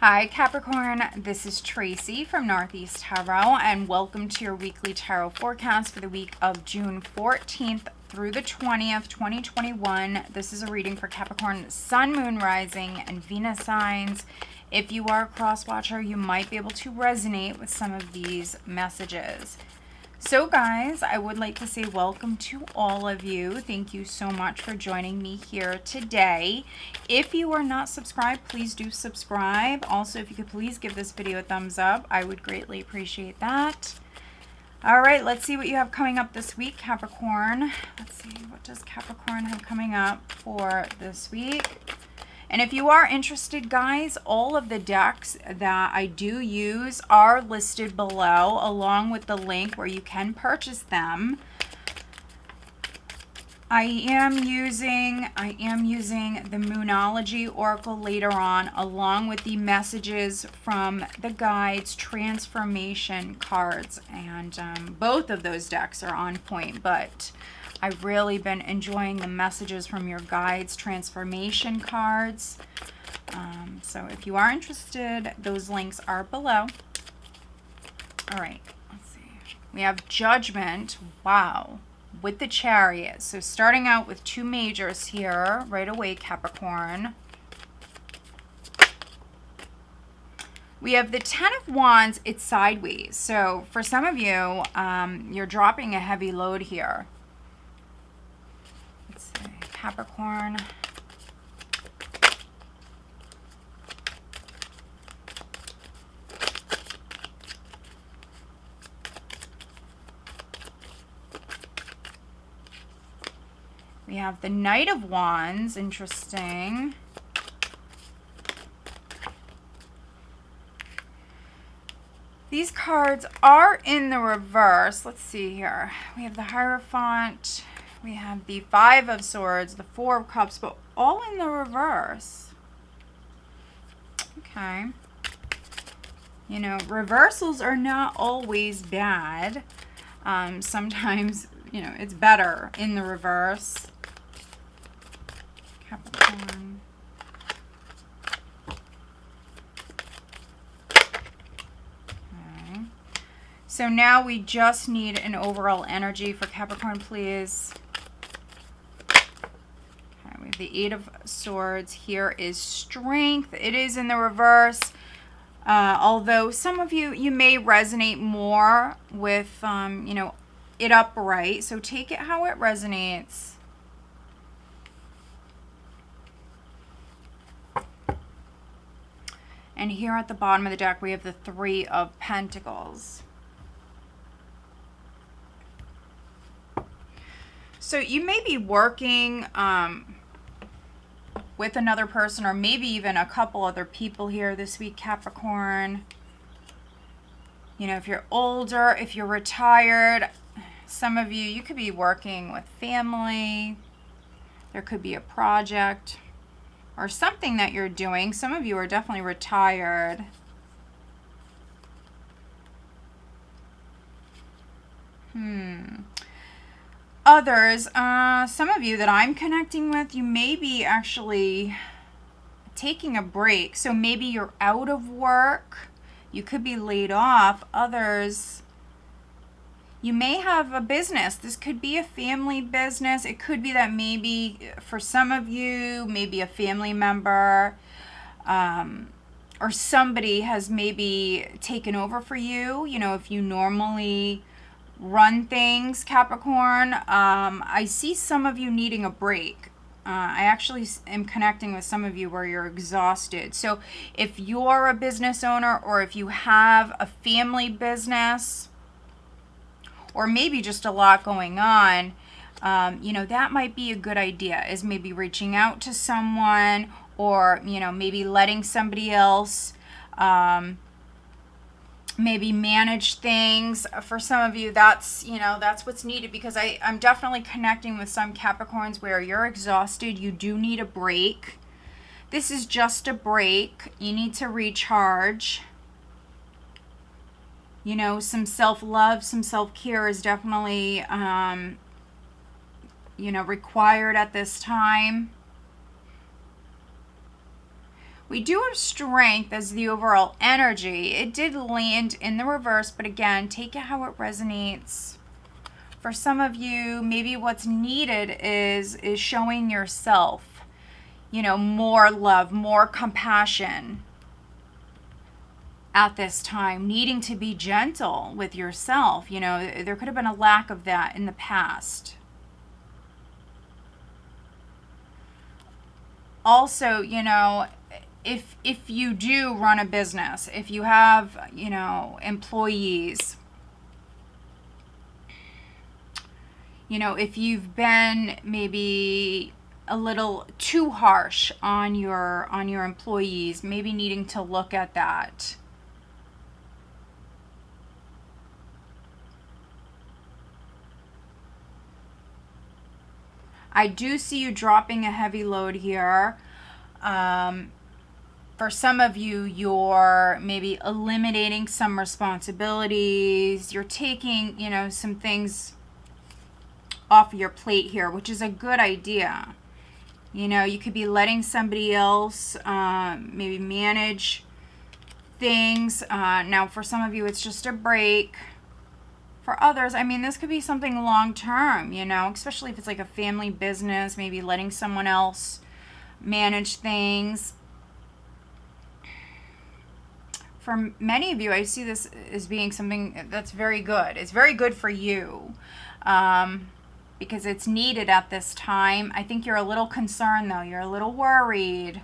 Hi Capricorn, this is Tracy from Northeast Tarot and welcome to your weekly tarot forecast for the week of June 14th through the 20th, 2021. This is a reading for Capricorn Sun, Moon, Rising, and Venus signs. If you are a cross-watcher, you might be able to resonate with some of these messages. So guys, I would like to say welcome to all of you. Thank you so much for joining me here today. If you are not subscribed, please do subscribe. Also, if you could please give this video a thumbs up, I would greatly appreciate that. All right, let's see what you have coming up this week, Capricorn. Let's see, what does Capricorn have coming up for this week? And if you are interested, guys, all of the decks that I do use are listed below, along with the link where you can purchase them. I am using the Moonology Oracle later on, along with the messages from the guides, transformation cards, and both of those decks are on point, but I've really been enjoying the messages from your guides, transformation cards. So if you are interested, those links are below. All right, let's see. We have Judgment. Wow. With the Chariot. So starting out with two majors here right away, Capricorn. We have the Ten of Wands. It's sideways. So for some of you, you're dropping a heavy load here. Let's see, Capricorn. We have the Knight of Wands. Interesting. These cards are in the reverse. Let's see here. We have the Hierophant. We have the Five of Swords, the Four of Cups, but all in the reverse. Okay. You know, reversals are not always bad. Sometimes, you know, it's better in the reverse. Capricorn. Okay. So now we just need an overall energy for Capricorn, please. The Eight of Swords here is Strength. It is in the reverse. Although some of you may resonate more with, you know, it upright. So take it how it resonates. And here at the bottom of the deck, we have the Three of Pentacles. So you may be working with another person, or maybe even a couple other people here this week, Capricorn. You know, if you're older, if you're retired, some of you could be working with family. There could be a project or something that you're doing. Some of you are definitely retired. Others, some of you that I'm connecting with, you may be actually taking a break. So maybe you're out of work. You could be laid off. Others, you may have a business. This could be a family business. It could be that maybe for some of you, maybe a family member or somebody has maybe taken over for you. You know, if you normally run things, Capricorn, I see some of you needing a break. I actually am connecting with some of you where you're exhausted. So if you're a business owner, or if you have a family business, or maybe just a lot going on, you know, that might be a good idea, is maybe reaching out to someone, or, you know, maybe letting somebody else maybe manage things. For some of you, that's, you know, that's what's needed, because I'm definitely connecting with some Capricorns where you're exhausted. You do need a break. This is just a break. You need to recharge. You know, some self-love, some self-care is definitely, you know, required at this time. We do have Strength as the overall energy. It did land in the reverse, but again, take it how it resonates. For some of you, maybe what's needed is showing yourself, you know, more love, more compassion at this time, needing to be gentle with yourself. You know, there could have been a lack of that in the past. Also, you know, if you do run a business, if you have, you know, employees, you know, if you've been maybe a little too harsh on your employees, maybe needing to look at that. I do see you dropping a heavy load here. For some of you, you're maybe eliminating some responsibilities. You're taking, you know, some things off your plate here, which is a good idea. You know, you could be letting somebody else maybe manage things. Now, for some of you, it's just a break. For others, I mean, this could be something long-term, you know, especially if it's like a family business, maybe letting someone else manage things. For many of you, I see this as being something that's very good. It's very good for you because it's needed at this time. I think you're a little concerned, though. You're a little worried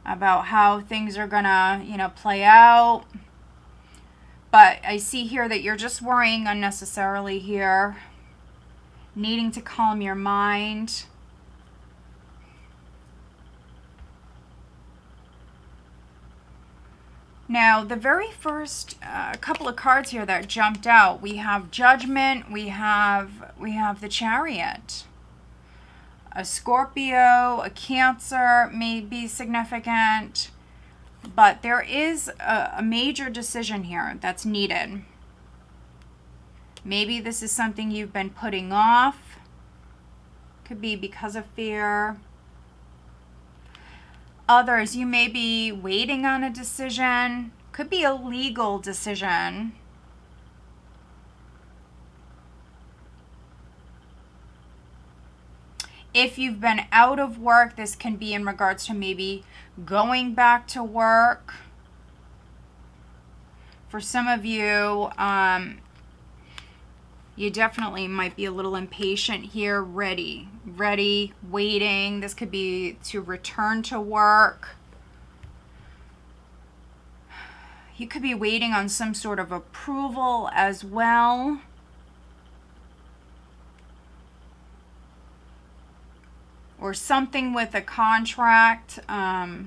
about how things are gonna, you know, play out. But I see here that you're just worrying unnecessarily here, needing to calm your mind. Now, the very first couple of cards here that jumped out, we have Judgment, we have the Chariot. A Scorpio, a Cancer may be significant. But there is a major decision here that's needed. Maybe this is something you've been putting off. Could be because of fear. Others, you may be waiting on a decision. Could be a legal decision. If you've been out of work, this can be in regards to maybe going back to work. For some of you, you definitely might be a little impatient here, ready, waiting. This could be to return to work. You could be waiting on some sort of approval as well. Or something with a contract. I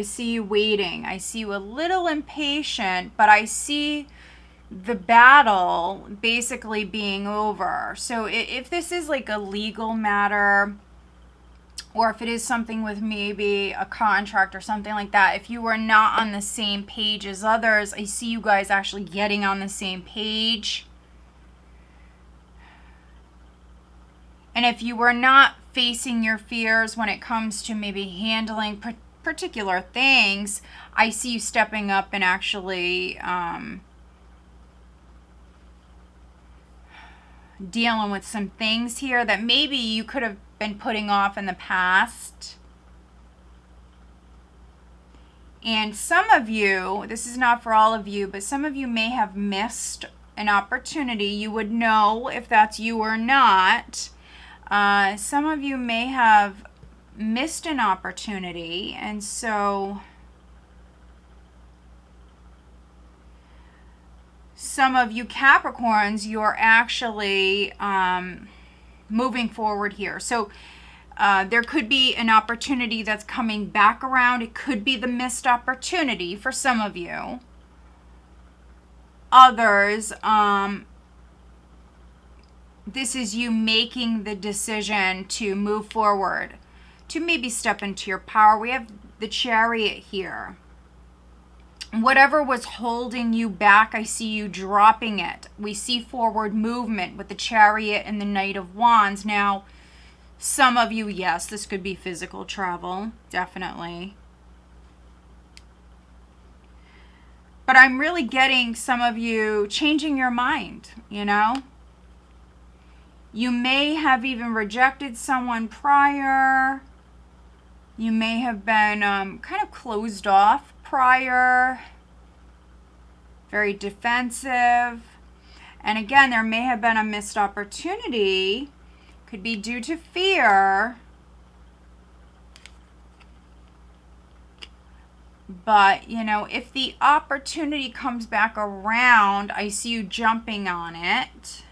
see you waiting. I see you a little impatient, but I see the battle basically being over. So if this is like a legal matter, or if it is something with maybe a contract or something like that, if you were not on the same page as others, I see you guys actually getting on the same page. And if you were not facing your fears when it comes to maybe handling particular things, I see you stepping up and actually dealing with some things here that maybe you could have been putting off in the past. And some of you, this is not for all of you, but some of you may have missed an opportunity. You would know if that's you or not. Some of you may have missed an opportunity, and so some of you Capricorns, you're actually moving forward here. So there could be an opportunity that's coming back around. It could be the missed opportunity for some of you. Others, this is you making the decision to move forward, to maybe step into your power. We have the Chariot here. Whatever was holding you back, I see you dropping it. We see forward movement with the Chariot and the Knight of Wands. Now, Some of you, yes, this could be physical travel, definitely. But I'm really getting some of you changing your mind, you know? You may have even rejected someone prior. You may have been kind of closed off prior. Very defensive. And again, there may have been a missed opportunity. Could be due to fear. But, you know, if the opportunity comes back around, I see you jumping on it.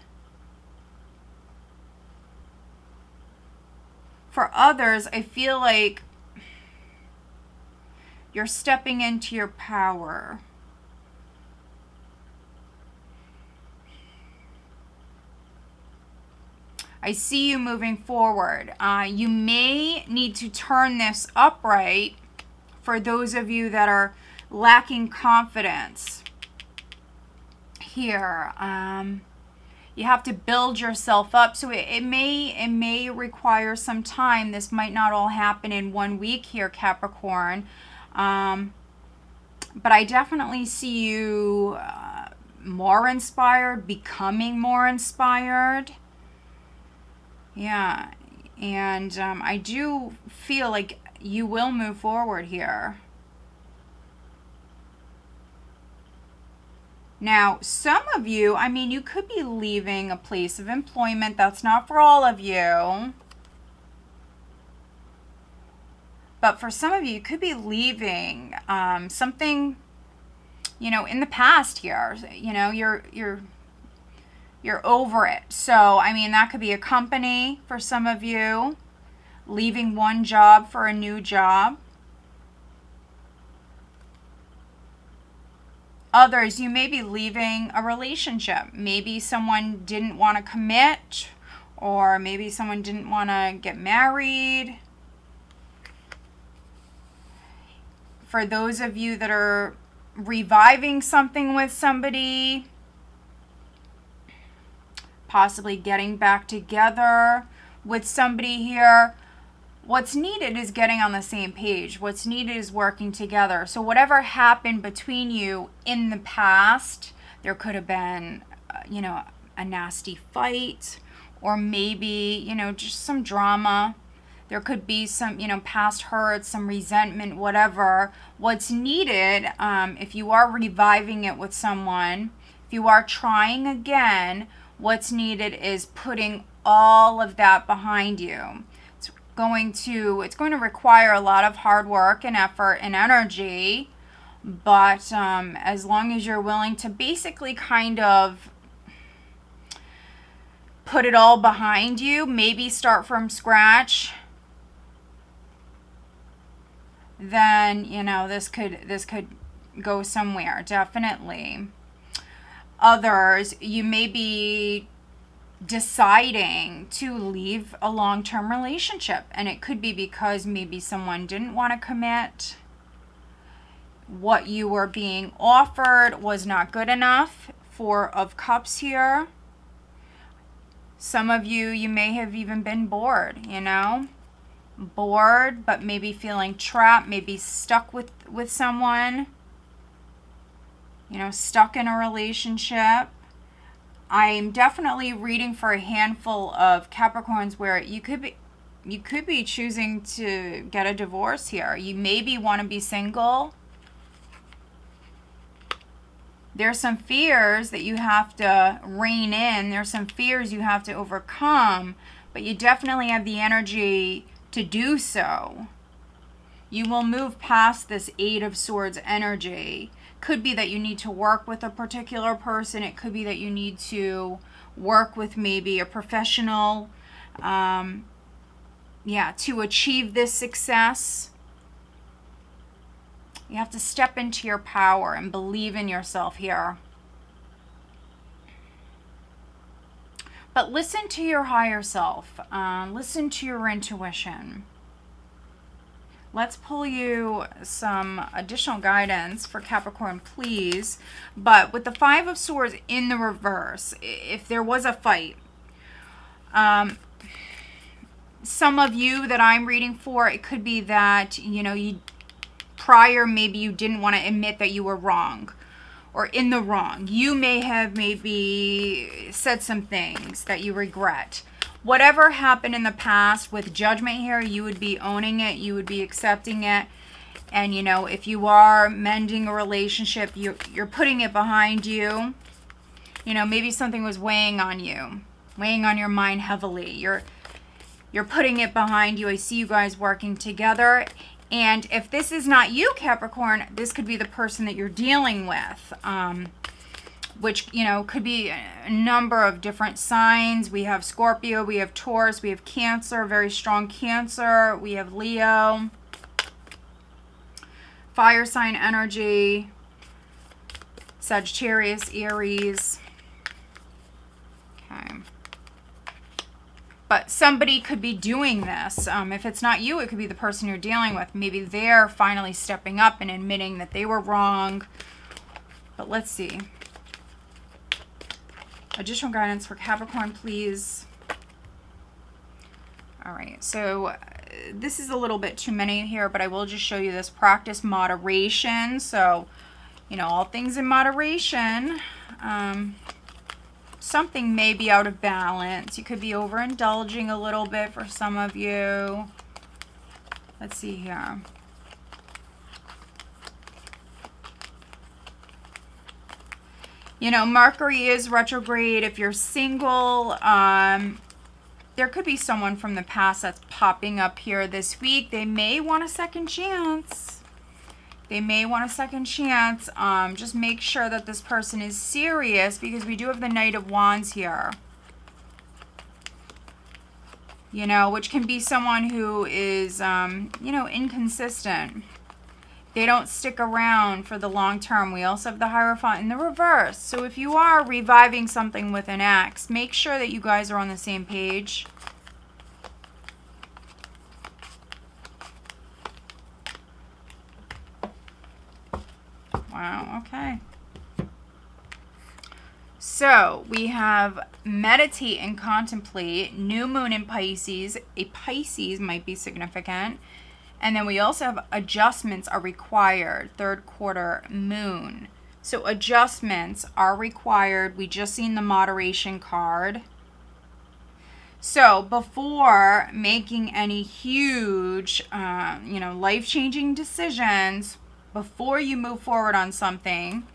For others, I feel like you're stepping into your power. I see you moving forward. You may need to turn this upright for those of you that are lacking confidence here. You have to build yourself up. So it may require some time. This might not all happen in 1 week here, Capricorn. But I definitely see you more inspired, becoming more inspired. Yeah, and I do feel like you will move forward here. Now, some of you, I mean, you could be leaving a place of employment. That's not for all of you. But for some of you, you could be leaving something, you know, in the past here. You know, you're over it. So, I mean, that could be a company for some of you, leaving one job for a new job. Others, you may be leaving a relationship. Maybe someone didn't want to commit, or maybe someone didn't want to get married. For those of you that are reviving something with somebody, possibly getting back together with somebody here, what's needed is getting on the same page. What's needed is working together. So whatever happened between you in the past, there could have been, you know, a nasty fight, or maybe, you know, just some drama. There could be some, you know, past hurts, some resentment, whatever. What's needed, if you are reviving it with someone, if you are trying again, what's needed is putting all of that behind you. It's going to require a lot of hard work and effort and energy, but as long as you're willing to basically kind of put it all behind you, maybe start from scratch, then, you know, this could go somewhere, definitely. Others, you may be deciding to leave a long-term relationship, and it could be because maybe someone didn't want to commit. What you were being offered was not good enough. Four of Cups here. Some of you, you may have even been bored, you know, bored, but maybe feeling trapped, maybe stuck with someone, you know, stuck in a relationship. I'm definitely reading for a handful of Capricorns where you could be choosing to get a divorce here. You maybe want to be single. There's some fears that you have to rein in. There's some fears you have to overcome, but you definitely have the energy to do so. You will move past this Eight of Swords energy. Could be that you need to work with a particular person. It could be that you need to work with maybe a professional, to achieve this success. You have to step into your power and believe in yourself here. But listen to your higher self. Listen to your intuition. Let's pull you some additional guidance for Capricorn, please. But with the Five of Swords in the reverse, if there was a fight, some of you that I'm reading for, it could be that, you know, prior maybe you didn't want to admit that you were wrong or in the wrong. You may have maybe said some things that you regret. Whatever happened in the past with judgment here, you would be owning it, you would be accepting it. And, you know, if you are mending a relationship, you're putting it behind you. You know, maybe something was weighing on you, weighing on your mind heavily. You're putting it behind you. I see you guys working together. And if this is not you, Capricorn, this could be the person that you're dealing with, which, you know, could be a number of different signs. We have Scorpio, we have Taurus, we have Cancer, very strong Cancer. We have Leo, fire sign energy, Sagittarius, Aries. Okay. But somebody could be doing this. If it's not you, it could be the person you're dealing with. Maybe they're finally stepping up and admitting that they were wrong. But let's see. Additional guidance for Capricorn, please. All right. So this is a little bit too many here, but I will just show you this. Practice moderation. So, you know, all things in moderation. Something may be out of balance. You could be overindulging a little bit for some of you. Let's see here. You know, Mercury is retrograde. If you're single, there could be someone from the past that's popping up here this week. They may want a second chance. They may want a second chance. Just make sure that this person is serious, because we do have the Knight of Wands here. You know, which can be someone who is, you know, inconsistent. They don't stick around for the long term. We also have the Hierophant in the reverse. So if you are reviving something with an ex, make sure that you guys are on the same page. Wow, okay. So we have meditate and contemplate, new moon in Pisces. A Pisces might be significant. And then we also have adjustments are required, third quarter moon. So adjustments are required. We just seen the moderation card. So before making any huge, you know, life-changing decisions, before you move forward on something,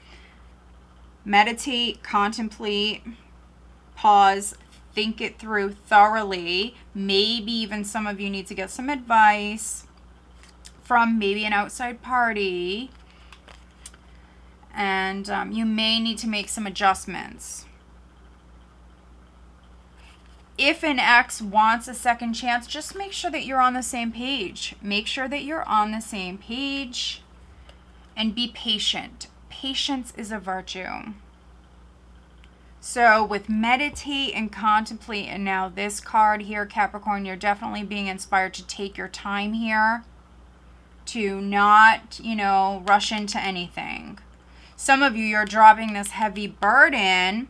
meditate, contemplate, pause, think it through thoroughly. Maybe even some of you need to get some advice from maybe an outside party. And you may need to make some adjustments. If an ex wants a second chance, just make sure that you're on the same page. Make sure that you're on the same page. And be patient. Patience is a virtue. So with meditate and contemplate, and now this card here, Capricorn, you're definitely being inspired to take your time here. To not, you know, rush into anything. Some of you, you're dropping this heavy burden.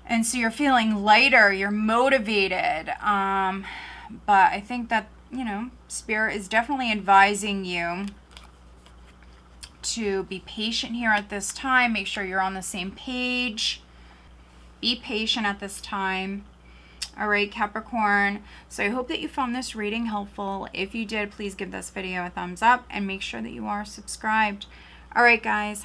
And so you're feeling lighter. You're motivated. But I think that, you know, Spirit is definitely advising you to be patient here at this time. Make sure you're on the same page. Be patient at this time. All right, Capricorn. So I hope that you found this reading helpful. If you did, please give this video a thumbs up and make sure that you are subscribed. All right, guys.